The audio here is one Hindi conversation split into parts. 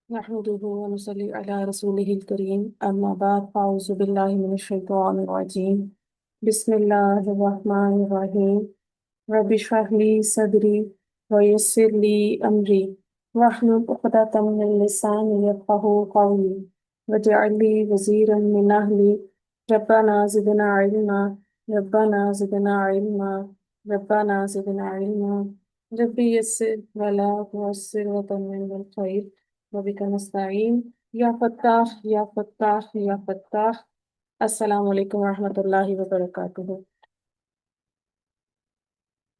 नहमदुहु व नुसल्ली अला रसूलिहिल करीम अम्मा बाद फ़अऊज़ु बिल्लाहि मिनश शैतानिर रजीम बिस्मिल्लाहिर रहमानिर रहीम रब्बि इश्रह ली सदरी व यस्सिर ली अमरी वहलुल उक़दतम मिन लिसानी यफ़क़हू क़ौली वजअल ली वज़ीरन मिन अहली रब्बना ज़िदना इल्मा रब्बना ज़िदना इल्मा रब्बना ज़िदना इल्मा रब्बि यस्सिर वला तुअस्सिर व तम्मिम बिल खैर वबिका नस्तईन या फत्ताह या फत्ताह या फत्ताह। अस्सलाम वालेकुम रहमतुल्लाहि व बरकातुहू।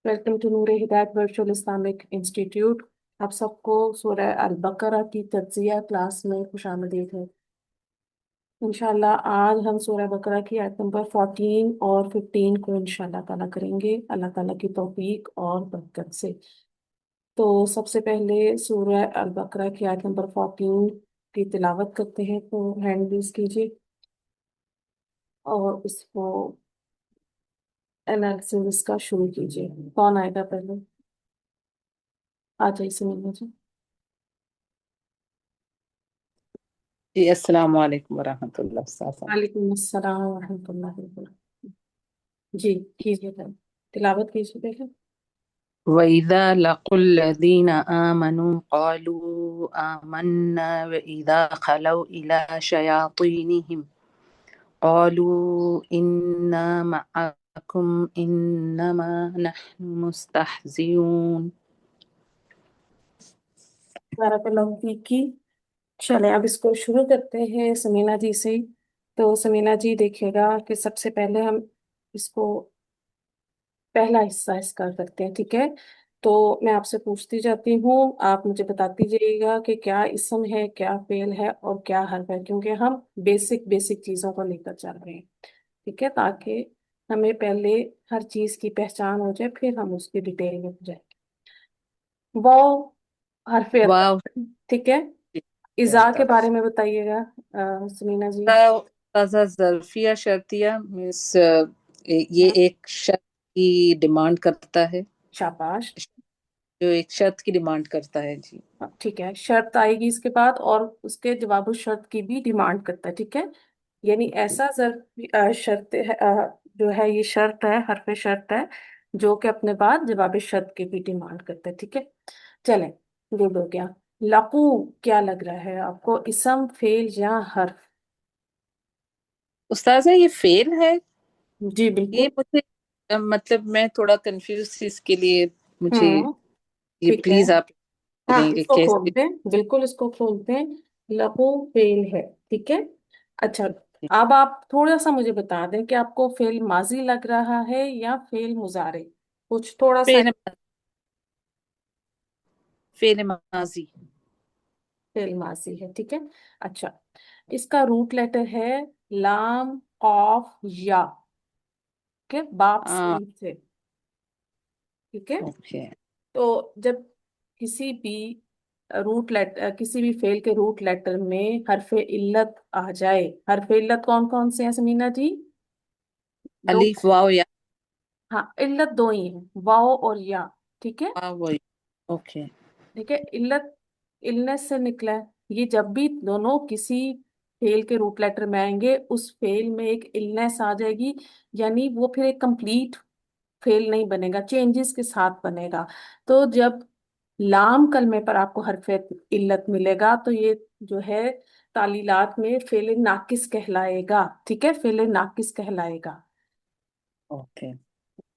वेलकम टू नूर हिदायत वर्चुअल इस्लामिक इंस्टीट्यूट। आप सबको सूरह अल बकरा की तज्ज़िया क्लास में खुशामदीद है। इंशाल्लाह आज हम सूरह बकरा की आयत नंबर 14 और 15 को इंशाल्लाह ताला करेंगे अल्लाह ताला की तौफीक और बरकत से। तो सबसे पहले सूरह अल बकरा की आयत नंबर 14 की तिलावत करते हैं, तो हैंड रेज़ कीजिए और उसको एनालिसिस इसका शुरू कीजिए। कौन आएगा पहले? आ जाइए सुनिए जी। जी अस्सलाम वालेकुम वरहमतुल्लाह सासा। वालेकुम अस्सलाम वरहमतुल्लाहि वबरकातुहू। जी कीजिए, पहले तिलावत कीजिए पहले। वइज़ा लक़ुल लज़ीना आमनू क़ालू आमन्ना वइज़ा खलौ इला शयातीनिहिम क़ालू इन्ना मअकुम इन्नमा नहनु मुस्तहज़िऊन। बारकाल्लाहु फीकी। चलें अब इसको शुरू करते हैं समीना जी से। तो समीना जी देखिएगा कि सबसे पहले हम इसको पहला हिस्सा इसका करते हैं, ठीक है? तो मैं आपसे पूछती जाती हूँ, आप मुझे बताती जाइएगा कि क्या इसम है, क्या फेल है और क्या हर्फ है, क्योंकि हम बेसिक बेसिक चीजों को लेकर चल रहे हैं, ठीक है? ताकि हमें पहले हर चीज की पहचान हो जाए, फिर हम उसकी डिटेल में जाए। वाव हर्फ वाव अतफ, ठीक है? इज़ा के बारे में बताइएगा समीना जी। ताज़ा ज़र्फिया शर्तिया मीन्स ये हाँ, एक शर्त की डिमांड करता है, शाबाश। जो एक शर्त की डिमांड करता है जी। हाँ, ठीक है, शर्त आएगी इसके बाद और उसके जवाब शर्त की भी डिमांड करता है, ठीक है? यानी ऐसा शर्त है, जो है ये शर्त है, हरफ शर्त है, जो कि अपने बाद जवाब शर्त की भी डिमांड करता है, ठीक है? चलें, गुड हो गया। लकू क्या लग रहा है आपको, इसम फेल या हर्फ? उस्ताज़ा ये फेल है। जी ये बिल्कुल। मुझे मतलब मैं थोड़ा कंफ्यूज थी, इसके लिए मुझे हम्म, ये ठीक है। प्लीज आप हाँ, करें कि इसको कैसे। खोलते हैं, बिल्कुल इसको खोलते हैं। लहू फेल है, ठीक है। अच्छा, अब आप थोड़ा सा मुझे बता दें कि आपको फेल माजी लग रहा है या फेल मुजारे, कुछ थोड़ा सा। फेल फेल माजी। फेल माजी है, ठीक है। अच्छा, इसका रूट लेटर है लाम ऑफ या, के बाप हाँ सीन से, ठीक है। ओके। तो जब किसी भी रूट लेटर, किसी भी फेल के रूट लेटर में हरफे इल्लत आ जाए, हरफे इल्लत कौन कौन से हैं समीना जी? दो। अलीफ वाव या। हाँ, इल्लत दो ही हैं, वाओ और या, ठीक है। हाँ वही। ओके। ठीक है, इल्लत इलनेस से निकला है। ये जब भी दोनों किसी फेल के रूट लेटर में आएंगे, उस फेल में एक इलनेस आ जाएगी, यानी वो फिर एक कंप्लीट फेल नहीं बनेगा, चेंजेस के साथ बनेगा। तो जब लाम कलमे पर आपको हरफ इल्लत मिलेगा, तो ये जो है तालीलात में फेल नाकिस कहलाएगा, ठीक है, फेल नाकिस कहलाएगा। ओके।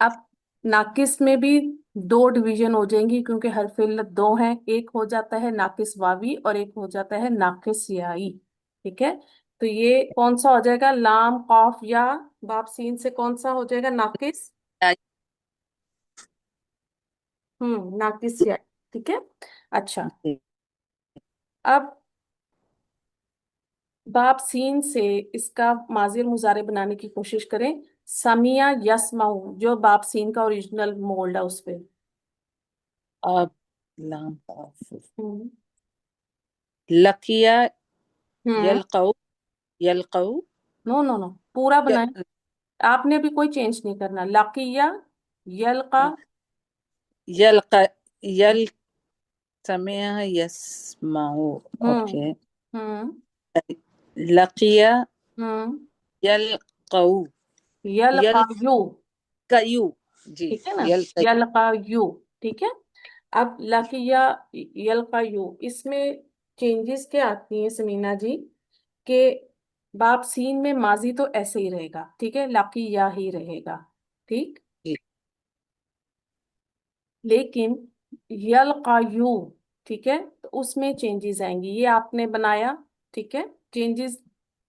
अब नाकिस में भी दो डिवीजन हो जाएंगी, क्योंकि हरफ इल्लत दो हैं, एक हो जाता है नाकिस वावी और एक हो जाता है नाकिस याई, ठीक है। तो ये कौन सा हो जाएगा, लाम कॉफ या बाप सीन से कौन सा हो जाएगा नाकिस? नाकिस याई, ठीक है। अच्छा, अब बाप सीन से इसका माजी और मुजारे बनाने की कोशिश करें। समिया यस्माऊ, जो बाप सीन का ओरिजिनल मोल्ड है उस पे। अब लाम काफ। हम्म। लकिया हम्म। यलकऊ। यलकऊ। नो नो नो, पूरा य- बनाए। आपने अभी कोई चेंज नहीं करना, लाकिया यलका। यलका यल समिया यस्माउ। हम्म। ओके। हम्म। लकिया हम्म। यलकऊ। यलकायु। यलकयू। जी। ठीक है ना। यलकयू। यलकायु। ठीक है। अब लकिया यलकायु, इसमें चेंजेस क्या आती हैं समीना जी, के बाप सीन में माजी तो ऐसे ही रहेगा, ठीक है, लकिया ही रहेगा। ठीक। जी लेकिन यलकायु, ठीक है, तो उसमें चेंजेस आएंगी, ये आपने बनाया। ठीक है। चेंजेस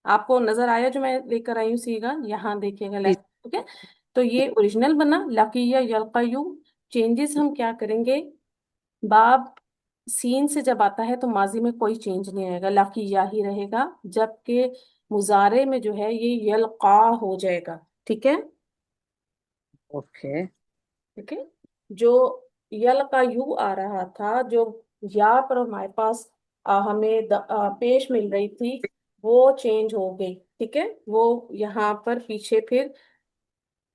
आपको नजर आया जो मैं लेकर आई हूँ सीगा, यहाँ देखिएगा जी लेफ्ट। ठीक है। तो ये ओरिजिनल बना लकिया यलकायु। चेंजेस हम क्या करेंगे, बाब सीन से जब आता है तो माजी में कोई चेंज नहीं आएगा, लकिया ही रहेगा, जबकि मुजारे में जो है ये यलका हो जाएगा। ठीक है। ओके। ठीक है। जो यल का यू आ रहा था, जो या पर हमारे पास हमें पेश मिल रही थी, वो चेंज हो गई। ठीक है। वो यहाँ पर पीछे फिर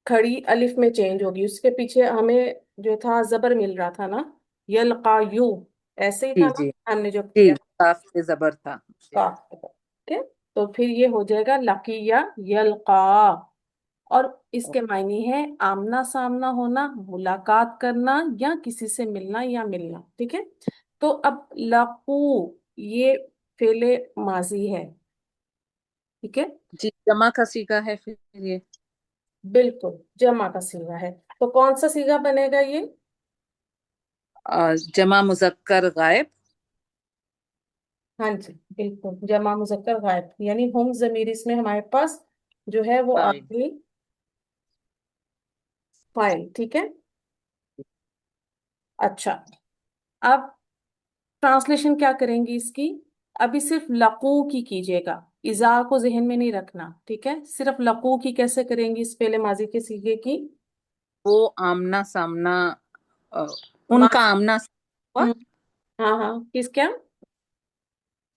खड़ी अलिफ में चेंज होगी, उसके पीछे हमें जो था जबर मिल रहा था ना, यल का यू, ऐसे ही था जी ना जी हमने जो जी। किया। काफ से जबर था। जी। काफ के बाद। ठीक है। तो फिर ये हो जाएगा लकिया यलका। और इसके मायने हैं आमना सामना होना, मुलाकात करना, या किसी से मिलना या मिलना। ठीक है। तो अब लकू, ये फेले माजी है। ठीक है। जी जमा का सीगा है फिर ये। बिल्कुल जमा का सीगा है। तो कौन सा सीगा बनेगा ये। जमा मुजक्कर गायब। हाँ जी बिल्कुल, जमा मुजक्कर गायब, यानी हम जमीर इसमें हमारे पास जो है वो आ फाइल। गई फाइल। ठीक है। अच्छा। अब ट्रांसलेशन क्या करेंगी इसकी, अभी सिर्फ लकू की कीजिएगा, इजा को जहन में नहीं रखना। ठीक है। सिर्फ लकू की कैसे करेंगी इस पेले माजी के सीगे की। वो आमना सामना, अ, उनका माज आमना सामना हुआ। हम्म, हाँ हाँ, किस क्या।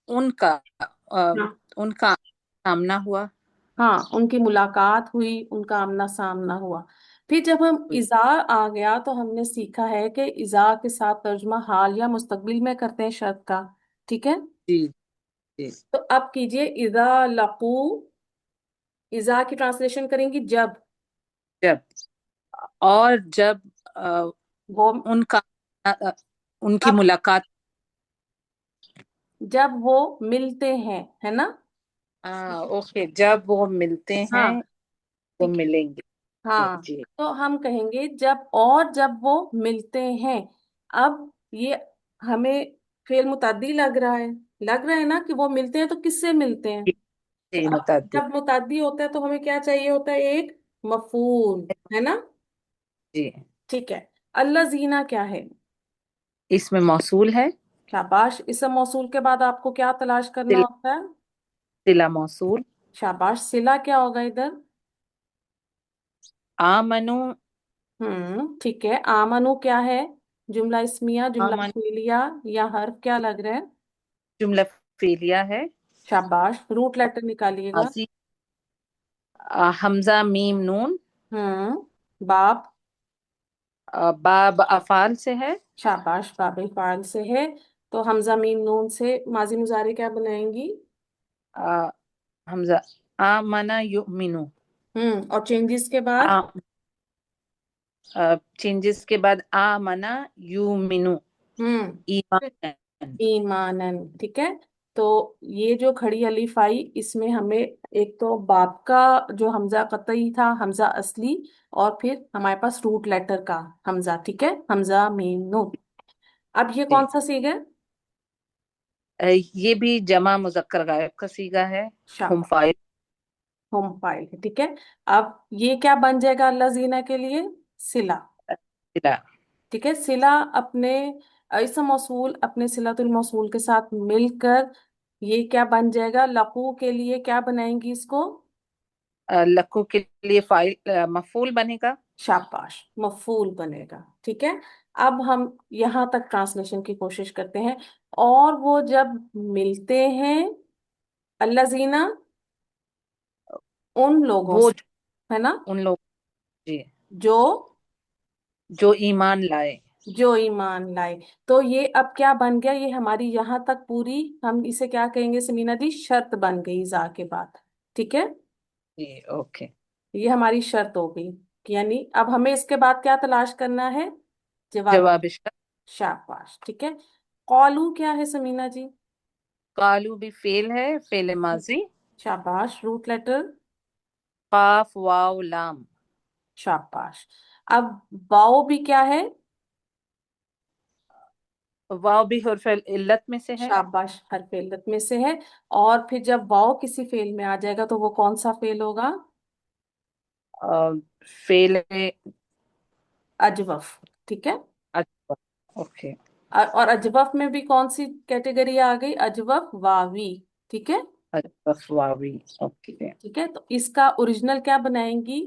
उनका हाँ। उनका सामना हुआ। हाँ, उनकी मुलाकात हुई, उनका आमना सामना हुआ। फिर जब हम इजा आ गया तो हमने सीखा है कि इजा के साथ तर्जुमा हाल या मुस्तकबिल में करते हैं शर्त का। ठीक है। जी जी। तो अब कीजिए इजा लकू, इजा की ट्रांसलेशन करेंगी जब, जब। और जब अ, वो उनका उनकी अब मुलाकात। जब वो मिलते हैं, है ना। ओके, जब वो मिलते हैं। हाँ। वो ठीक है। मिलेंगे। जी हाँ। जी। तो हम कहेंगे जब, और जब वो मिलते हैं। अब ये हमें फेल मुतद्दी लग रहा है ना कि वो मिलते हैं, तो किससे मिलते हैं। तो जी अब मुतअद्दिद। जब मुतद्दी होता है तो हमें क्या चाहिए होता है, एक मफूल, है ना। जी। ठीक है। अल्लाह जीना क्या है। इसमें मौसूल है। शाबाश, इसम मौसूल के बाद आपको क्या तलाश करना सिला होता है। सिला मौसूल। शाबाश, सिला क्या होगा इधर। आमनु। ठीक है। आमनु क्या है, जुमला इस्मिया, जुमला आमन फिलिया, या हर्फ क्या लग रहा है। जुमला फेलिया है। शाबाश, रूट लेटर निकालिएगा। माजी। हमजा मीम नून। बाप। बाब अफाल से है। शाबाश, बाबिल फाइल से है। तो हमजा मीम नून से माजी मुजारे क्या बनाएंगी। आ, हमजा आमना युमिनु। और चेंजेस के बाद। चेंजेस के बाद आमना युमिनु। हम्म। ईमान। ईमानन। ठीक है। तो ये जो खड़ी अलीफ आई, इसमें हमें एक तो बाप का जो हमजा कतई था, हमजा असली, और फिर हमारे पास रूट लेटर का हमजा। ठीक है, हमजा मीम नून। अब ये जी। कौन सा सीगा है। ये भी जमा मुजक्कर गायब का सीगा है। हम शाबाश, फाइल। होम फाइल है। ठीक है। अब ये क्या बन जाएगा अल्लाह जीना के लिए, सिला। सिला। ठीक है। सिला अपने इसम मौसूल अपने सिलातुल मौसूल के साथ मिलकर ये क्या बन जाएगा, लकू के लिए क्या बनाएंगी इसको। लक्कू के लिए फाइल मफूल बनेगा। शाबाश, मफूल बनेगा। ठीक है। अब हम यहाँ तक ट्रांसलेशन की कोशिश करते हैं। और वो जब मिलते हैं, अल्लाह जीना, उन लोगों वो से, है ना, उन लोग। जी। जो जो ईमान लाए। जो ईमान लाए। तो ये अब क्या बन गया, ये हमारी यहाँ तक पूरी, हम इसे क्या कहेंगे समीना जी, शर्त बन गई जा के बाद। ठीक है, जी ओके। ये हमारी शर्त हो गई। यानी अब हमें इसके बाद क्या तलाश करना है, जवाब। जवाब शर्त। शाबाश, ठीक है। कॉलू क्या है समीना जी? कालू भी फेल है, फेल माजी। शाबाश, रूट लेटर। काफ वाव लाम। शाबाश। अब वाओ भी क्या है? वाव भी हुर्फ इल्लत में से है। शाबाश, हर इल्लत में से है। और फिर जब वाओ किसी फेल में आ जाएगा तो वो कौन सा फेल होगा? फेल। अजवफ। ठीक है। अच्छा। ओके। और अजवफ में भी कौन सी कैटेगरी आ गई, अजवफ वावी। ठीक है। अच्छा वावी। ओके। ठीक है, तो इसका ओरिजिनल क्या बनाएंगी?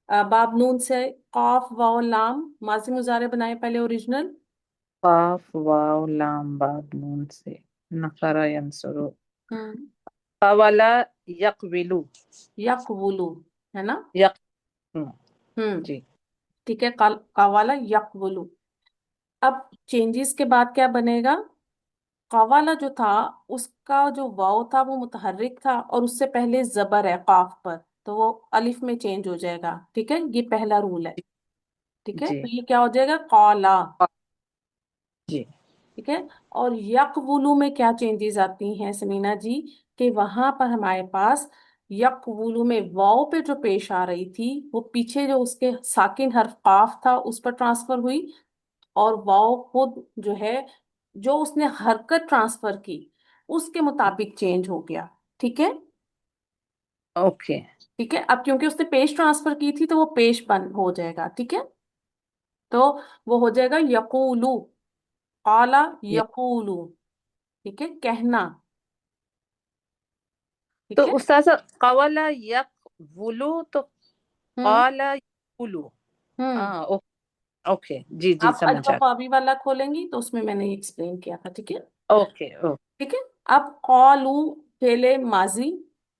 बाब नून से कॉफ वाओ लाम, माजी मुजारे बनाए पहले ओरिजिनल। काफ वाव लाम बाब नून से नफरा यंसुरु। हम्म। कवाला यकविलु। यकवुलू, है ना? यक। हम्म। जी। ठीक है, कावाला यकवुलू। अब चेंजेस के बाद क्या बनेगा? कावाला जो था, उसका जो वाव था वो मुतहर्रिक था, और उससे पहले जबर है काफ पर, तो वो अलिफ में चेंज हो जाएगा। ठीक है, ये पहला रूल है। ठीक है, जी। तो ये क्या हो जाएगा, काला। जी। ठीक है। और यकवुलू में क्या चेंजेस आती हैं समीना जी, कि वहां पर हमारे पास यकवुलू में वाव पे जो पेश आ रही थी, वो पीछे जो उसके साकिन हर्फ काफ था उस पर ट्रांसफर हुई, और वाव खुद जो है, जो उसने हरकत ट्रांसफर की उसके मुताबिक चेंज हो गया। ठीक है। ओके। ठीक है, अब क्योंकि उसने पेश ट्रांसफर की थी तो वो पेश बन हो जाएगा। ठीक है, तो वो हो जाएगा यकूलू, काला ये यकूलू। ठीक है, कहना। तो ठीक है। उस्ताद कवाला यकवुलु तो हम्म। काला यकुलु। हम्म। हाँ ओके जी जी आप समझा। अजवाबी वाला खोलेंगी तो उसमें मैंने एक्सप्लेन किया था। ठीक है। Okay okay. ठीक है। अब कॉलू, फेले माजी,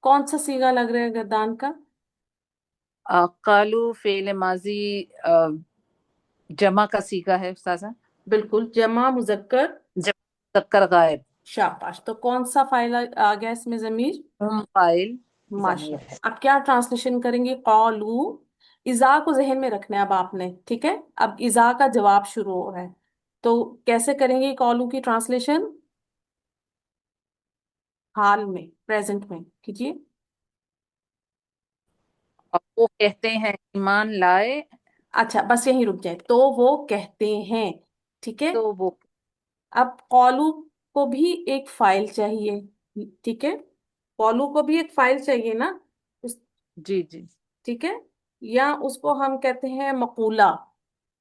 कौन सा सीगा लग रहा है गर्दान का? कालू फेल माजी जमा का सीगा है उस्ताद। बिल्कुल, जमा मुजक्कर। जब तक्कर गायब। शाबाश, तो कौन सा फाइल आ गया इसमें, जमीर? हम फाइल माशा। जमीर है। अब क्या ट्रांसलेशन करेंगे, कॉलू। इजा को जहन में रखना है अब आपने। ठीक है, अब इजा का जवाब शुरू हो रहा है, तो कैसे करेंगे कॉलू की ट्रांसलेशन? हाल में, प्रेजेंट में कीजिए। और वो कहते हैं ईमान लाए। अच्छा, बस यहीं रुक जाए, तो वो कहते हैं। ठीक है। तो वो। अब कॉलू को भी एक फाइल चाहिए। ठीक है, कॉलू को भी एक फाइल चाहिए ना उस। जी जी। ठीक है, या उसको हम कहते हैं मकूला।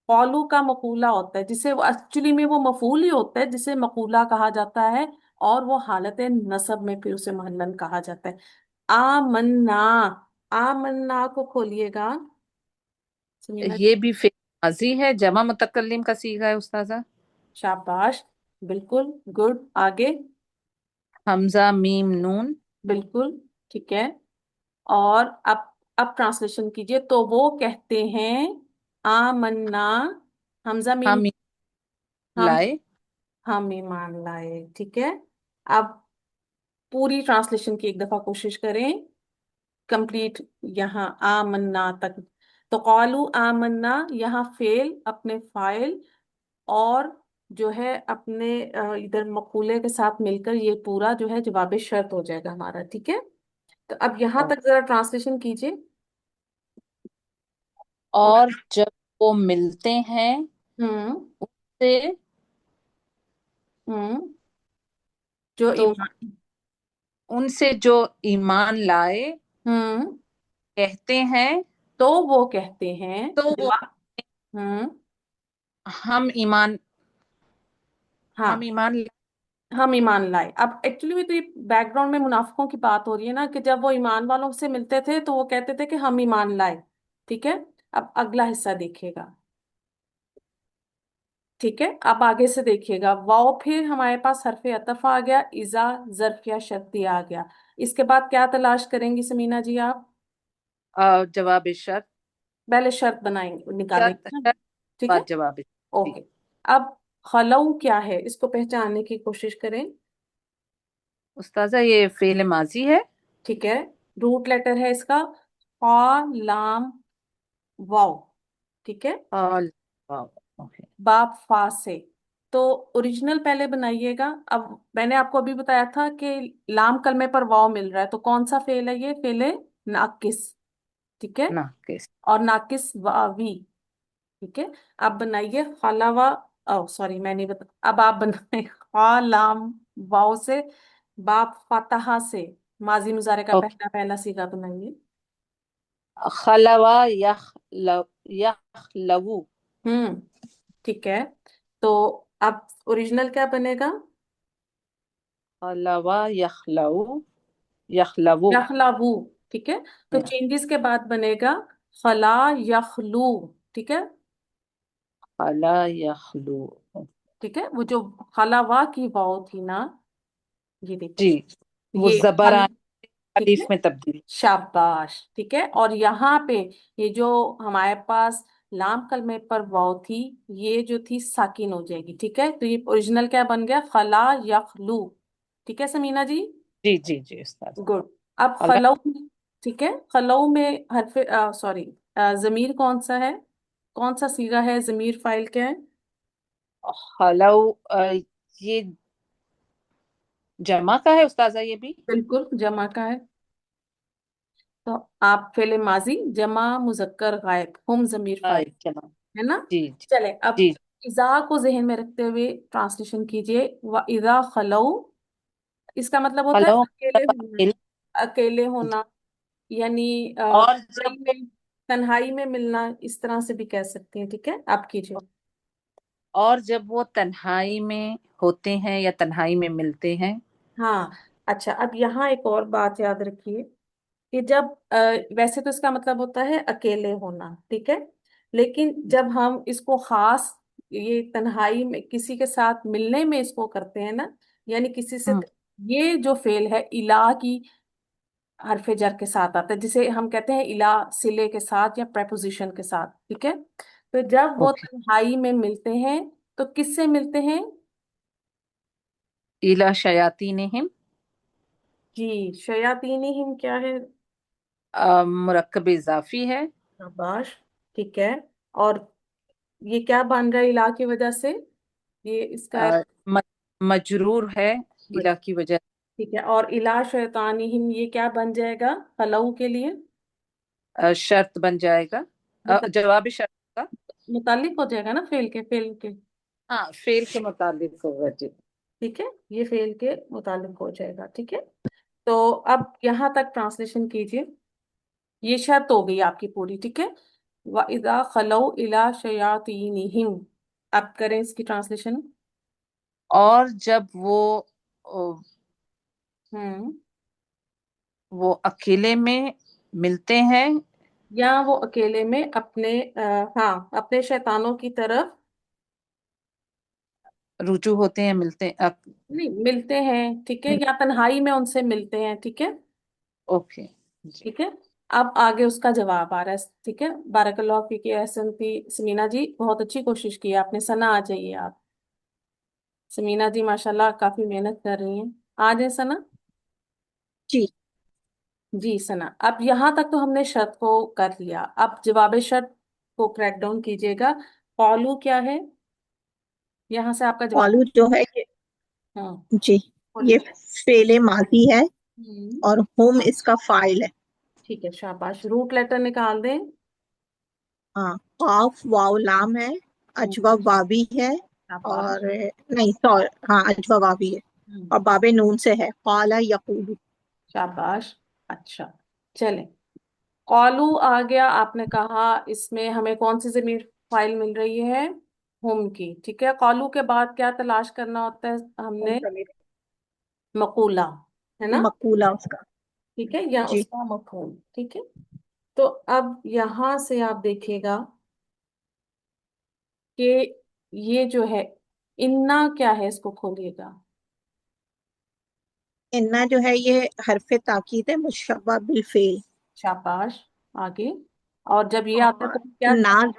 कौलू का मकूला होता है, जिसे वो एक्चुअली में वो मफूल ही होता है जिसे मकूला कहा जाता है, और वो हालत नसब में फिर उसे महल्लन कहा जाता है। आमन्ना, आमन्ना को खोलिएगा समीना ये जी। भी फेल माजी है, जमा मुतकल्लिम का सीगा है उस्ताद। शाबाश, बिल्कुल गुड, आगे। हमजा मीम नून। बिल्कुल, ठीक है। और अब ट्रांसलेशन कीजिए, तो वो कहते हैं आमन्ना, हमजा मीम, हम हम लाए। हम ईमान लाए। ठीक है। अब पूरी ट्रांसलेशन की एक दफा कोशिश करें, कंप्लीट, यहाँ आमन्ना तक। तो कॉलू आमन्ना, यहाँ फेल अपने फाइल, और जो है अपने इधर मकूले के साथ मिलकर ये पूरा जो है जवाब शर्त हो जाएगा हमारा। ठीक है, तो अब यहाँ तक जरा ट्रांसलेशन कीजिए। और जब वो मिलते हैं हम्म। उससे हम्म। जो तो ईमान। उनसे जो ईमान लाए हम्म। कहते हैं। तो वो कहते हैं, तो वो जवाब। हम्म। हम ईमान हम हाँ, ईमान हम ईमान लाए। अब एक्चुअली में तो ये बैकग्राउंड में मुनाफिकों की बात हो रही है ना, कि जब वो ईमान वालों से मिलते थे तो वो कहते थे कि हम ईमान लाए। ठीक है, अब अगला हिस्सा देखिएगा। ठीक है, अब आगे से देखिएगा, वाओ फिर हमारे पास हरफे अतफ आ गया, इजा जरफिया शर्ती आ गया। इसके बाद क्या तलाश करेंगी समीना जी आप? जवाब शर्त। पहले शर्त बनाएंगे, शर्त निकालेंगे ना। शर्त ठीक है, बाद जवाब। जी। ओके। अब खलऊ क्या है, इसको पहचानने की कोशिश करें। उस्ताजा ये फेल माजी है। ठीक है, रूट लेटर है इसका फा, लाम, वाव। ठीक है, और वाव, ओके। बाप फा से। तो ओरिजिनल पहले बनाइएगा। अब मैंने आपको अभी बताया था कि लाम कलमे पर वाव मिल रहा है, तो कौन सा फेल है, ये फेल है नाकिस। ठीक है, ना किस। और नाकिस वावी। ठीक है, अब बनाइए खलावा। ओ सॉरी, मैं नहीं बता, अब आप बनाए खा लाम वाव से, बाप फतहा से, माजी मुजारे का ओके। पहला पहला सीगा बनाइए। खलवा यख लवू। हम्म, ठीक है। तो अब ओरिजिनल क्या बनेगा? खलवा यखलऊ, यखलवू। यखलाबू। ठीक है, तो चेंजेस के बाद बनेगा खला यखलू। ठीक है। खला यखलू। ठीक है, वो जो खलावा की वाव थी ना, ये देखो, जी, वो ये जबर खल। ठीक अलीफ है, में तब्दील। शाबाश। ठीक है, और यहाँ पे ये जो हमारे पास लाम कलमे पर वाव थी, ये जो थी साकिन हो जाएगी। ठीक है, तो ये ओरिजिनल क्या बन गया? खला यखलू। ठीक है समीना जी। जी जी जी उस्ताद। गुड। अब खला खलऊ। ठीक है, खलऊ में हरफ सॉरी, जमीर कौन सा है, कौन सा सीगा है, जमीर फाइल क्या है? खलऊ, ये जमा का है उस्ताजा ये भी। बिल्कुल जमा का है। तो आप फेले माजी जमा मुजक्कर गायब, हम जमीर फाइल, जमा। है ना? जी जी चले, अब जी। इजा को जहन में रखते हुए ट्रांसलेशन कीजिए। व इजा खलऊ, इसका मतलब होता है खलऊ अकेले मतलब होना। अकेले होना, यानी और तन्हाई जब में, तन्हाई में मिलना, इस तरह से भी कह सकती हैं। ठीक है, आप कीजिए। और जब वो तन्हाई में होते हैं या तन्हाई में मिलते हैं। हाँ, अच्छा, अब यहाँ एक और बात याद रखिए कि जब वैसे तो इसका मतलब होता है अकेले होना, ठीक है, लेकिन जब हम इसको खास, ये तन्हाई में किसी के साथ मिलने में इसको करते हैं ना, यानी किसी से, हम्म। ये जो फेल है इला की हरफे जर के साथ आता है, जिसे हम कहते हैं इला सिले के साथ या प्रेपोजिशन के साथ। ठीक है, तो जब वो ओके। तन्हाई में मिलते हैं तो किससे मिलते हैं? इला शयातीनिहिम। जी, शयातीनिहिम क्या है? मुरक्कब इजाफी है। शाबाश। ठीक है, और ये क्या बन रहा है इला की वजह से? ये इसका अ, म, मजरूर है मत- इला की वजह। ठीक है, और इला शैतानिहिम ये क्या बन जाएगा फलऊ के लिए? शर्त बन जाएगा। मुत, जवाबी शर्त का। मुतालिक हो जाएगा ना, फेल के, फेल के। हाँ, फेल के मुताबिक होगा जी। ठीक है, ये फेल के मुतालिक हो जाएगा। ठीक है, तो अब यहाँ तक ट्रांसलेशन कीजिए। ये शर्त हो गई आपकी पूरी। ठीक है, व इदा खलऊ इला शयातीनिहिम। अब करें इसकी ट्रांसलेशन। और जब हम्म, वो अकेले में मिलते हैं, या वो अकेले में अपने हाँ, अपने शैतानों की तरफ, रुजू होते हैं, मिलते हैं। नहीं मिलते हैं, ठीक है, या तन्हाई में उनसे मिलते हैं। ठीक है, ओके जी। ठीक है, अब आगे उसका जवाब आ रहा है। ठीक है, बारकल्लाह फीकी एहसन थी समीना जी, बहुत अच्छी कोशिश की आपने। सना आ जाइए आप। समीना जी माशाल्लाह काफी मेहनत कर रही हैं। आ जाए सना। जी। जी सना, अब यहाँ तक तो हमने शर्त को कर लिया, अब जवाब शर्त को क्रैक डाउन कीजिएगा। कौलू क्या है, यहाँ से आपका जवाब। फॉलू जो है ये, हाँ, जी, ये बोलिए। फेले माजी है हम्म, और होम इसका फाइल है। ठीक है, शाबाश, रूट लेटर निकाल दें। हाँ, काफ वाव लाम है, हम्म, अजवा वावी है, शाबाश। और नहीं सॉरी, हाँ अजवा वावी है, हम्म, और बाबे नून से है, काला यकूलू। शाबाश। अच्छा, चलें, कॉलू आ गया, आपने कहा इसमें हमें कौन सी जमीर फाइल मिल रही है? होम की। ठीक है, कॉलू के बाद क्या तलाश करना होता है होम हमने? जमीर, मकूला, है ना? मकूला उसका। ठीक है, या जी। उसका मफहूम। ठीक है, तो अब यहां से आप देखिएगा कि ये जो है इन्ना क्या है, इसको खोलिएगा। इन्ना जो है ये हरफ ताकीद है, मुशब्बा बिल फेल। शाबाश। आगे, और जब ये आता है और तो क्या? ना,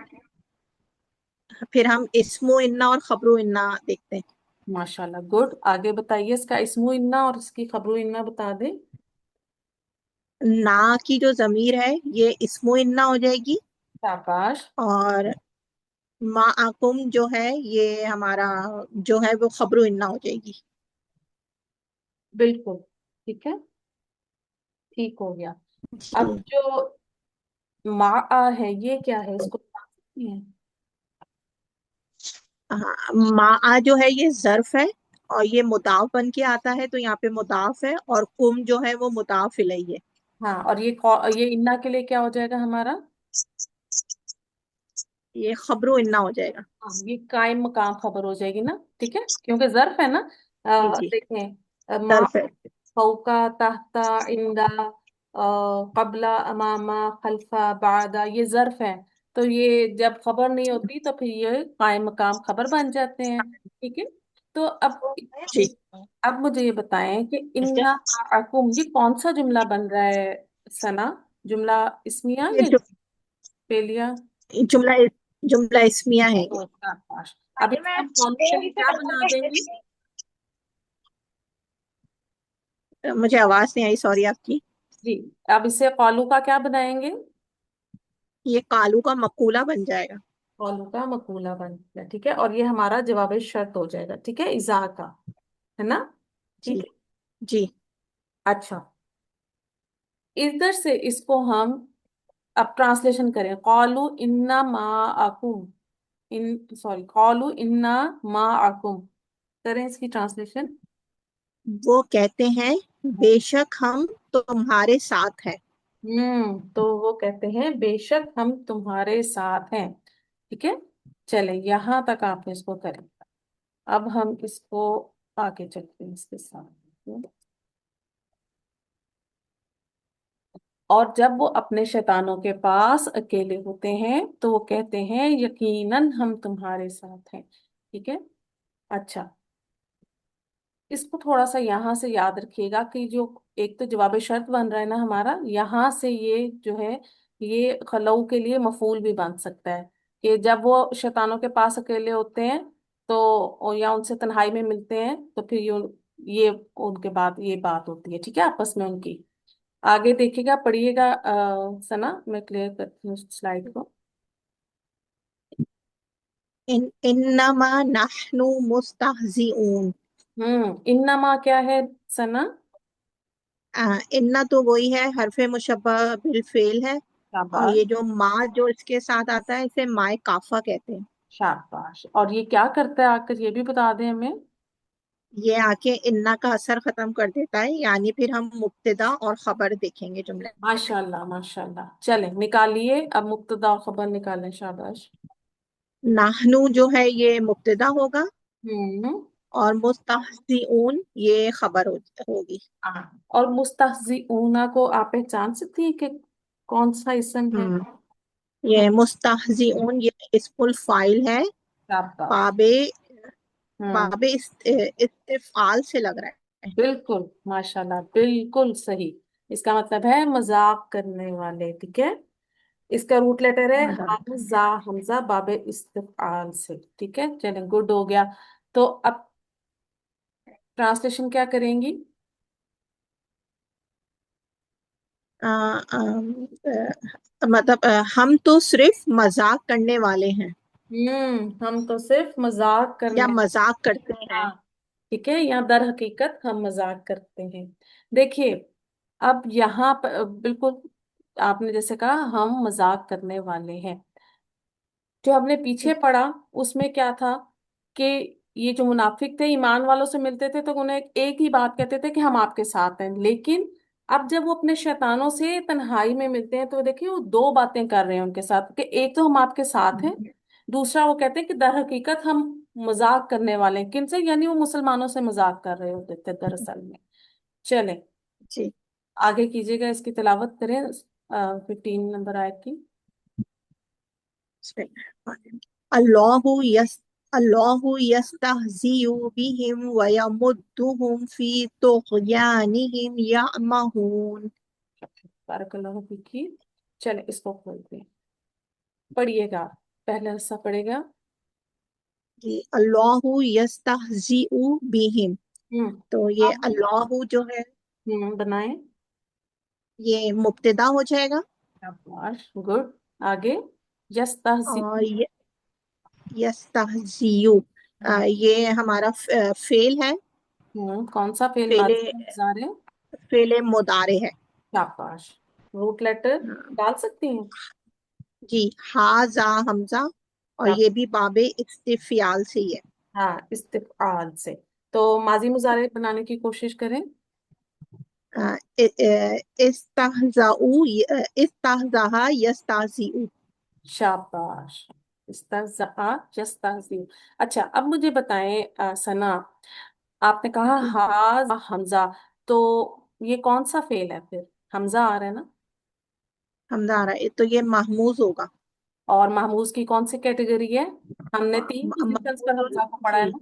फिर हम इस्मो इन्ना और खबरो इन्ना देखते हैं। माशाल्लाह, गुड। आगे बताइए, इसका इस्मु इन्ना और इसकी खबरू इन्ना बता दें। ना की जो जमीर है ये इस्मो इन्ना हो जाएगी। शाबाश। और मा आकुम जो है ये हमारा जो है वो खबरो इन्ना हो जाएगी। बिल्कुल ठीक है, ठीक हो गया। अब जी। जो मा आ है, ये क्या है, इसको बता सकती हैं? हाँ, मा जो है ये जर्फ है और ये मुदाफ बन के आता है, तो यहाँ पे मुदाफ है और कुम जो है वो मुदाफ इलैहि है। हाँ, और ये इन्ना के लिए क्या हो जाएगा हमारा? ये खबरो इन्ना हो जाएगा। हाँ, ये कायम मकाम खबर हो जाएगी ना, ठीक है, क्योंकि जर्फ है ना। जी जी। देखें, मा, जर्फ है। फौका, तहता, इंदा, कबला, अमामा, खल्फा, बादा, ये जर्फ है। तो ये जब खबर नहीं होती तो फिर ये कायम मकाम खबर बन जाते हैं, ठीक है। तो जी। अब मुझे ये बताएं कि इन्ना माअकुम, ये कौन सा जुमला बन रहा है? सना, जुमला इस्मिया ये या फेलिया? जुमला जुमला इस्मिया है ये। शाबाश। अब इसमें हम कौन के लिए क्या बना देंगे? मुझे आवाज नहीं आई, सॉरी आपकी। जी, अब इसे कौलू का क्या बनाएंगे? ये कालू का मकूला बन जाएगा। कौलू का मकूला बन गया, ठीक है, और ये हमारा जवाब शर्त हो जाएगा, ठीक है, इज़ा का, है ना? जी। ठीक है। जी। अच्छा, इधर से इसको हम अब ट्रांसलेशन करें। कौलू इन्ना माअकुम, इन सॉरी, कौलू इन्ना माअकुम, करें इसकी ट्रांसलेशन। वो कहते हैं बेशक हम तुम्हारे साथ हैं। तो वो कहते हैं बेशक हम तुम्हारे साथ हैं, ठीक है। चले, यहां तक आपने इसको करें। अब हम इसको आगे चलते हैं इसके साथ। और जब वो अपने शैतानों के पास अकेले होते हैं तो वो कहते हैं यकीनन हम तुम्हारे साथ हैं, ठीक है। अच्छा, इसको थोड़ा सा यहाँ से याद रखिएगा कि जो एक तो जवाब शर्त बन रहा है ना हमारा, यहाँ से ये जो है, ये खलऊ के लिए मफूल भी बन सकता है कि जब वो शैतानों के पास अकेले होते हैं तो या उनसे तन्हाई में मिलते हैं तो फिर ये उनके बाद ये बात होती है, ठीक है, आपस में उनकी। आगे देखिएगा, पढ़िएगा। सना, मैं क्लियर करती हूँ स्लाइड को। इन्नमा नहनु मुस्तहजिऊन। इन्नमा क्या है सना? इन्ना तो वही है, हरफे मुशब्बा बिल फेल है। और शाबाश। ये जो मा जो इसके साथ आता है इसे माए काफा कहते हैं। शाबाश, और ये क्या करता है आकर, ये भी बता दें हमें। ये आके इन्ना का असर खत्म कर देता है, यानी फिर हम मुब्तदा और खबर देखेंगे जुमले। माशाल्लाह माशाल्लाह, चलें निकालिए, अब मुब्तदा और खबर निकालें, शाबाश। नाहनु जो है ये मुब्तदा होगा हम्म। और मुस्तहजिऊन ये खबर होगी। और मुस्तहजिऊना को आप पहचान सकती हैं कि कौन सा इसम है? हम्म। ये मुस्तहजिऊन ये इस्मुल फाइल है। शाबाश। बाबे हम्म। बाबे इस्तिफाल से लग रहा है। बिल्कुल माशाल्लाह, बिल्कुल सही। इसका मतलब है मजाक करने वाले, ठीक है। इसका रूट लेटर है मजाक। हमजा, हमजा बाबे इस्तिफाल से, ठीक है, चलें, गुड हो गया। तो अब ट्रांसलेशन क्या करेंगी? अ, मतलब हम तो सिर्फ मजाक करने वाले हैं हम तो सिर्फ मजाक या करने। मजाक करते हैं। हाँ, ठीक है, यहाँ दर हकीकत हम मजाक करते हैं। देखिए, अब यहाँ पर बिल्कुल आपने जैसे कहा हम मजाक करने वाले हैं, जो हमने पीछे पढ़ा उसमें क्या था कि ये जो मुनाफिक थे ईमान वालों से मिलते थे तो उन्हें एक ही बात कहते थे कि हम आपके साथ हैं, लेकिन अब जब वो अपने शैतानों से तन्हाई में मिलते हैं तो देखिए वो दो बातें कर रहे हैं उनके साथ कि एक तो हम आपके साथ हैं, दूसरा वो कहते हैं कि दर हकीकत हम मजाक करने वाले हैं। किनसे? यानी वो मुसलमानों से मजाक कर रहे होते थे दरअसल में। चलें, जी। आगे कीजिएगा, इसकी तिलावत करें 15 नंबर आयत की। अल्लाहु यस अल्लाहु यस्तहजिउ बिहिम व यमुद्दुहुम फी तुग़यानिहिम यअमहून। बारकल्लाहु फीकी। चलें, इसको खोलते हैं, पढ़िएगा, पहला हिस्सा पढ़ेगा। कि अल्लाहु यस्तहजिउ बिहिम। हम्म। तो ये अब अल्लाहु जो है बनाए। ये मुब्तदा हो जाएगा। शाबाश, गुड। आगे। यस्तहजी। और ये यस्तहजिउ ये हमारा फेल है। कौन सा फेल फेले माजी में जा रहे हैं? फेले मुदारे है। शाबाश। रूट लेटर डाल सकती हैं? जी, हा जा हमजा, और शाबाश। ये भी बाबे इस्तिफाल से ही है। हाँ, इस्तिफआल से। तो माजी मुजारे बनाने की कोशिश करें। इस्तहजाउ इस्तहजाहा यस्ताजिउ। शाबाश। इस्तज़ा यस्तज़ी। अच्छा, अब मुझे बताएं सना, आपने कहा जी, हा हमजा, तो ये कौन सा फेल है फिर? हमजा आ रहा है ना। हमजा आ रहा है तो ये महमूज होगा। और महमूज की कौन सी कैटेगरी है? हमने तीन पोजीशंस पर महमूजुल हमजा को पढ़ा जी, है ना।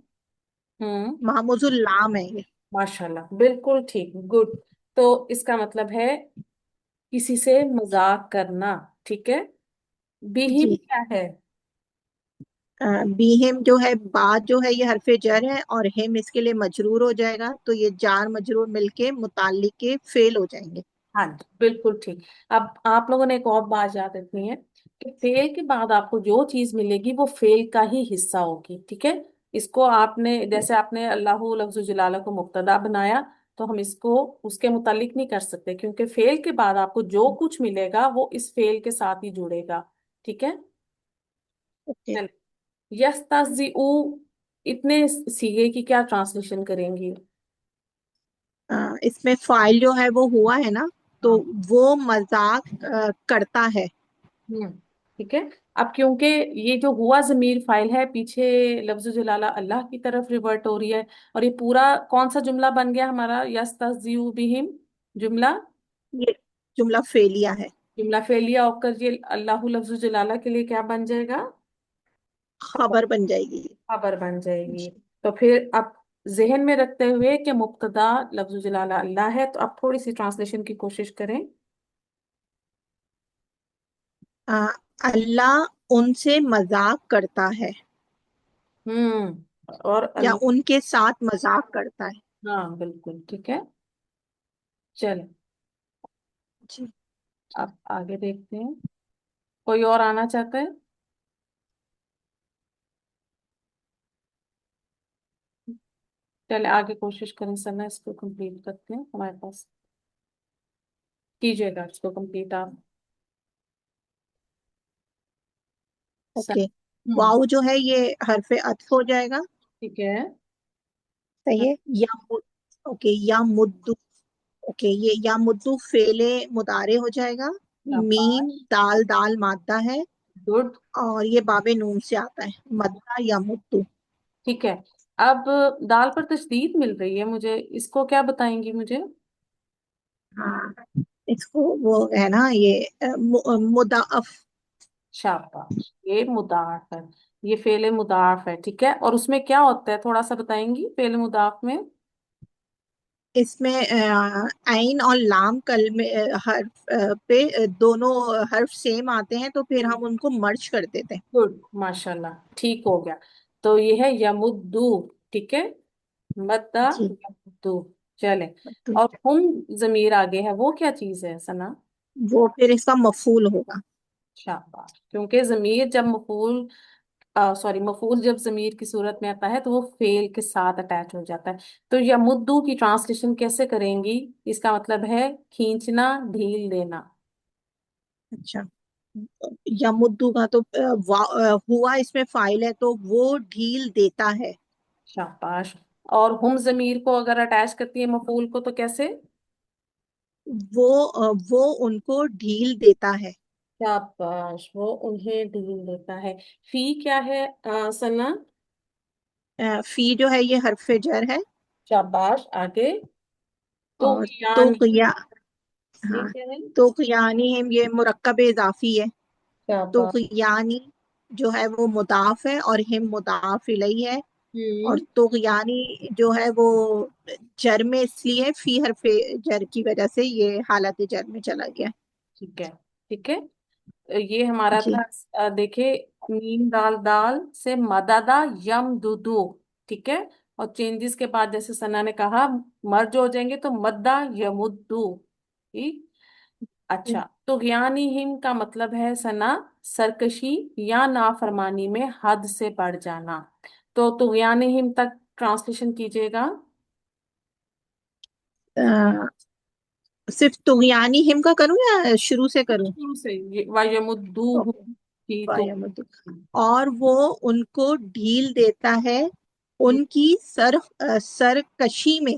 हम्म। महमूजुल लाम है ये। माशाल्लाह, बिल्कुल ठीक, गुड। तो इसका मतलब है किसी से मजाक करना। ठीक है। बिहिम जी, क्या है? बीहिम जो है, बात जो है ये हरफे जर है, और हिम इसके लिए मजरूर हो जाएगा, तो ये जार मजरूर मिलके मुताल्लिक के फेल हो जाएंगे। हाँ जी, बिल्कुल ठीक। अब आप लोगों ने एक और बात याद रखनी है कि फेल के बाद आपको जो चीज मिलेगी वो फेल का ही हिस्सा होगी। ठीक है। इसको आपने, जैसे आपने अल्लाहु लफ्ज़ुल जलाला को मुब्तदा बनाया, तो हम इसको उसके मुतालिक नहीं कर सकते, क्योंकि फेल के बाद आपको जो कुछ मिलेगा वो इस फेल के साथ ही जुड़ेगा। ठीक है। ओके। चल। यस्ताज़िऊ, इतने सीगे की क्या ट्रांसलेशन करेंगी? इसमें फाइल जो है वो हुआ है ना, तो हाँ। वो मजाक करता है। हम्म। ठीक है। अब क्योंकि ये जो हुआ जमीर फाइल है, पीछे लफ्ज जलाला अल्लाह की तरफ रिवर्ट हो रही है, और ये पूरा कौन सा जुमला बन गया हमारा? यस्तज़िउ बिहिम जुमला। ये जुमला फेलिया है। जुमला फेलिया होकर ये अल्लाह लफ्ज जलाला के लिए क्या बन जाएगा? खबर बन जाएगी। खबर बन जाएगी। जी। तो फिर अब जहन में रखते हुए कि मुब्तदा लफ्ज जलाला अल्लाह है, तो अब थोड़ी सी ट्रांसलेशन की कोशिश करें। अ, अल्लाह उनसे मजाक करता है, और या उनके साथ मजाक करता है। हाँ, बिल्कुल ठीक है। चल, जी। अब आगे देखते हैं। कोई और आना चाहता है? चले आगे कोशिश करें सना, इसको कंप्लीट करते हैं हमारे पास। कीजिएगा इसको कंप्लीट आप। ओके। हम्म। वाव जो है ये हरफे अत्फ हो जाएगा। ठीक है। सही हाँ, है। ओके, या मुद्दू। ओके, ये या मुद्दू फेले मुदारे हो जाएगा। मीम शाबाश, दाल दाल मादा है, गुड। और ये बाबे नून से आता है, मद्दा या मुद्दू। ठीक है। अब दाल पर तशदीद मिल रही है मुझे, इसको क्या बताएंगी मुझे? हाँ, इसको वो है ना ये मुदाफ। शाबाश, ये मुदाफ है। ये फेले मुदाफ है। ठीक है। और उसमें क्या होता है, थोड़ा सा बताएंगी फेले मुदाफ में? इसमें आइन और लाम कल में हर्फ पे दोनों हर्फ सेम आते हैं, तो फिर हम उनको मर्ज कर देते हैं। गुड, माशाल्लाह, ठीक हो गया। तो ये है यमुद्दू। ठीक है। मद्दा जी। यमुद्दू। चले। तो और हम जमीर आगे है, वो क्या चीज है सना? वो फिर इसका मफूल होगा। शाबाश, क्योंकि जमीर जब मफूल, सॉरी, मफूल जब जमीर की सूरत में आता है तो वो फेल के साथ अटैच हो जाता है। तो यमुद्दू की ट्रांसलेशन कैसे करेंगी? इसका मतलब है खींचना, ढील देना। अच्छा, या मुद्दू का तो हुआ इसमें फाइल है, तो वो ढील देता है। शाबाश। और हम जमीर को अगर अटैच करती है मफूल को, तो कैसे? वो उनको ढील देता है। शाबाश, वो उन्हें ढील देता है। फी क्या है सना? फी जो है ये हरफ जर है। शाबाश, आगे। तो और तो यानी या ये हाँ, क्या है? तो यानी हम ये मुरक्कब इजाफी है। तो शाबाश। यानी जो है वो मुदाफ है, और हिम मुदाफ इलैहि है। और हम्म। तो यानी जो है वो जर में इसलिए फी हरफ जर की वजह से ये हालत जर में चला गया। ठीक है। ठीक है। ये हमारा था। जी। देखे, नीम दाल दाल से मददा यम दुदू, ठीक है। और चेंजेस के बाद जैसे सना ने कहा मर्ज हो जाएंगे तो मद्दा यमुद्दू, ठीक। अच्छा, तो हिम का मतलब है सना सरकशी या नाफरमानी में हद से बढ़ जाना। तो हिम तक ट्रांसलेशन कीजिएगा। सिर्फ तुगयानी हिम का करूं या शुरू से करूं? शुरू से वयमुद्दूहु ओके। की तो। वायमतु। और वो उनको ढील देता है उनकी सरकशी में।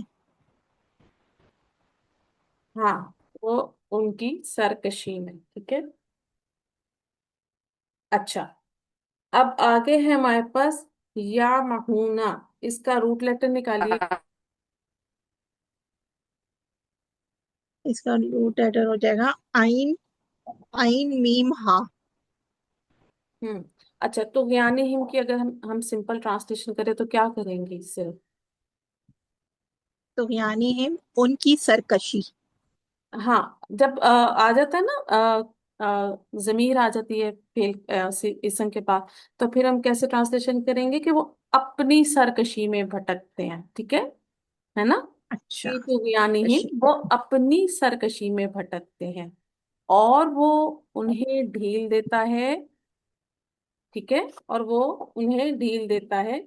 हाँ, वो उनकी सरकशी में, ठीक है। अच्छा, अब आगे है हमारे पास या महूना। इसका रूट लेटर निकालिए। इसका रूट लेटर हो जाएगा आइन। आइन मीम हा। हम्म। अच्छा, तो ज्ञानी हिम की अगर हम सिंपल ट्रांसलेशन करें तो क्या करेंगे इससे? तुगयानी हिम उनकी सरकशी। हाँ, जब आ जाता है ना, जमीर आ जाती है फेल इसम के बाद, तो फिर हम कैसे ट्रांसलेशन करेंगे कि वो अपनी सरकशी में भटकते हैं, ठीक है ना। अच्छा। ये तो यानी ही कशी। वो अपनी सरकशी में भटकते हैं और वो उन्हें ढील देता है, ठीक है। और वो उन्हें ढील देता है,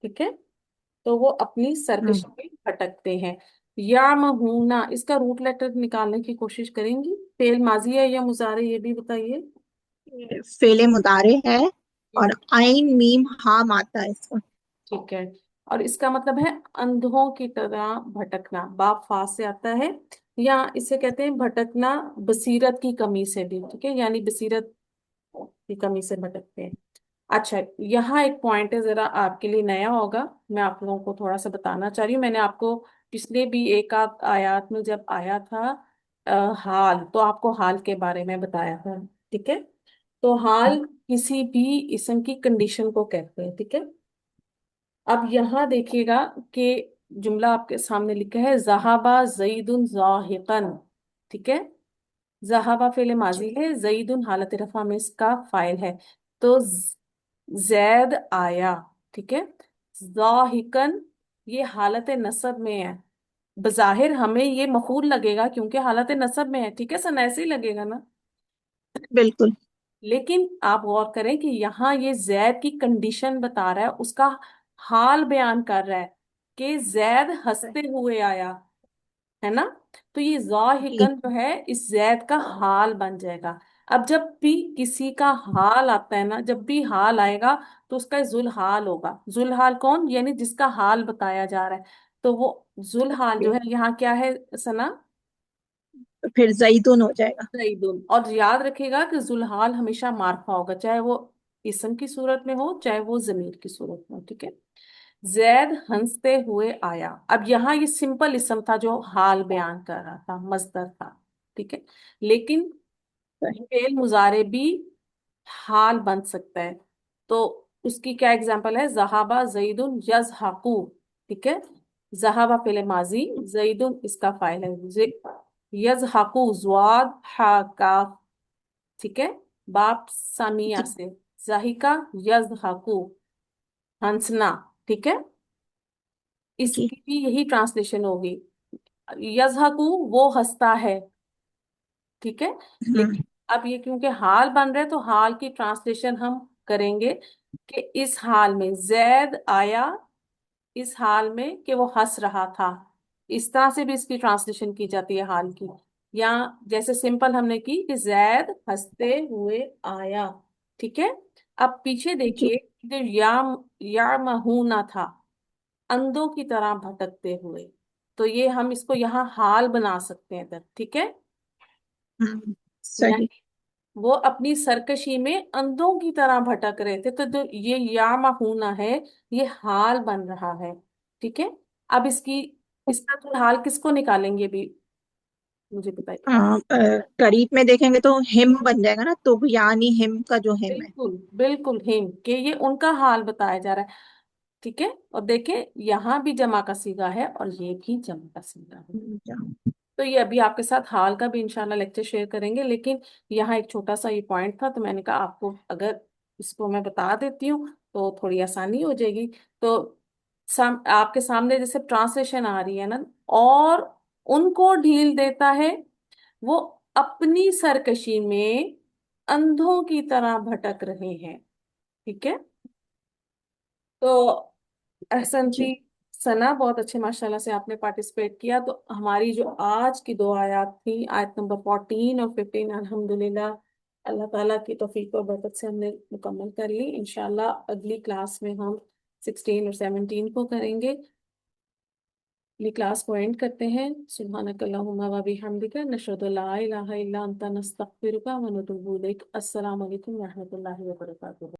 ठीक है। तो वो अपनी हम्म। सरकशी में भटकते हैं। या महूना, इसका रूट लेटर निकालने की कोशिश करेंगी। फेल माजी है या मुजारे, ये भी बताइए। ये फेले मुदारे है और हम्म। आइन मीम हा माता है इसका। ठीक है। और इसका मतलब है अंधों की तरह भटकना, बाप फा से आता है। या इसे कहते हैं भटकना बसीरत की कमी से भी, ठीक है, यानी बसीरत की कमी से भटकते हैं। अच्छा, यहाँ एक पॉइंट है, जरा आपके लिए नया होगा, मैं आप लोगों को थोड़ा सा बताना चाह रही हूँ। मैंने आपको पिछले भी एक आध आयत में जब आया था हाल, तो आपको हाल के बारे में बताया था, ठीक है। तो हाल किसी भी इसम की कंडीशन को कहते हैं, ठीक है। अब यहाँ देखिएगा कि जुमला आपके सामने लिखा है जहाबा जईदुन जाहिकन, ठीक है। जहाबा फेले माजी है, जईदुन हालत रफा में इसका फाइल है। तो जैद आया, ठीक है। जाहिकन ये हालत नसब में है। बज़ाहिर हमें ये मफूल लगेगा क्योंकि हालत नसब में है, ठीक है, सन ऐसे ही लगेगा ना। बिल्कुल। लेकिन आप गौर करें कि यहाँ ये जैद की कंडीशन बता रहा है, उसका हाल बयान कर रहा है कि जैद हंसते हुए आया, है ना। तो ये जी। जाहिकन जो है इस जैद का हाल बन जाएगा। अब जब भी किसी का हाल आता है ना, जब भी हाल आएगा तो उसका जुल हाल होगा। जुल हाल कौन, यानी जिसका हाल बताया जा रहा है। तो वो जुल हाल जो है यहाँ क्या है सना? तो फिर जईदुन हो जाएगा। जैदुन। और याद रखिएगा कि जुल्हाल हमेशा मार्फा होगा, चाहे वो इसम की सूरत में हो चाहे वो जमीर की सूरत में हो, ठीक है। जैद हंसते हुए आया। अब यहाँ ये सिंपल इसम था जो हाल बयान कर रहा था, मजदर था, ठीक है। लेकिन सही। फेल मुजारे भी हाल बन सकता है। तो उसकी क्या एग्जांपल है? जहाबा जईदुन यजहकू, ठीक है। जहाबा फेले माजी, जईदुन इसका फाइल है, यजहकू ज्वाद हा काफ, ठीक है। बाप सामिया जी। से, जाहिका यजहकू हंसना, ठीक है। जी। इसकी भी यही ट्रांसलेशन होगी। यजहकू वो हंसता है, ठीक है। हम्म। लेकिन अब ये क्योंकि हाल बन रहे हैं तो हाल की ट्रांसलेशन हम करेंगे कि इस हाल में जैद आया, इस हाल में कि वो हंस रहा था। इस तरह से भी इसकी ट्रांसलेशन की जाती है हाल की। या जैसे सिंपल हमने की कि जैद हंसते हुए आया, ठीक है। अब पीछे जी। देखिए, जो या महूना था, अंधों की तरह भटकते हुए। तो ये हम इसको यहाँ हाल बना सकते हैं इधर, ठीक है। सही। वो अपनी सरकशी में अंधों की तरह भटक रहे थे, तो जो ये या महूना है ये हाल बन रहा है, ठीक है। अब इसका तो हाल किसको निकालेंगे भी, मुझे बताइए। करीब में देखेंगे तो हिम बन जाएगा ना, तुगयानी हिम का जो हिम है। बिल्कुल बिल्कुल हिम के ये उनका हाल बताया जा रहा है, ठीक है। और देखें यहाँ भी जमा का सीगा है और ये भी जमा का सीगा है। हम्म। तो ये अभी आपके साथ हाल का भी इंशाल्लाह लेक्चर शेयर करेंगे, लेकिन यहाँ एक छोटा सा ये पॉइंट था, तो मैंने कहा आपको अगर इसको मैं बता देती हूँ तो थोड़ी आसानी हो जाएगी। तो आपके सामने जैसे ट्रांसलेशन आ रही है ना, और उनको ढील देता है, वो अपनी सरकशी में अंधों की तरह भटक रहे हैं। ठीक है। तो एहसन थी, जी सना बहुत अच्छे माशाल्लाह से आपने पार्टिसिपेट किया। तो हमारी जो आज की दो आयत थी, आयत नंबर 14 और 15, अल्हम्दुलिल्लाह अल्लाह ताला की तौफीक और बरकत से हमने मुकम्मल कर ली। इंशाल्लाह अगली क्लास में हम 16 और 17 को करेंगे। अगली क्लास को एंड करते हैं। सुब्हानकल्लाहुम्मा व बिहम्दिका नशहदु ला इलाहा इल्ला अंता नस्तगफिरुका व नतूबु इलैक। अस्सलामु अलैकुम व रहमतुल्लाहि व बरकातुहू।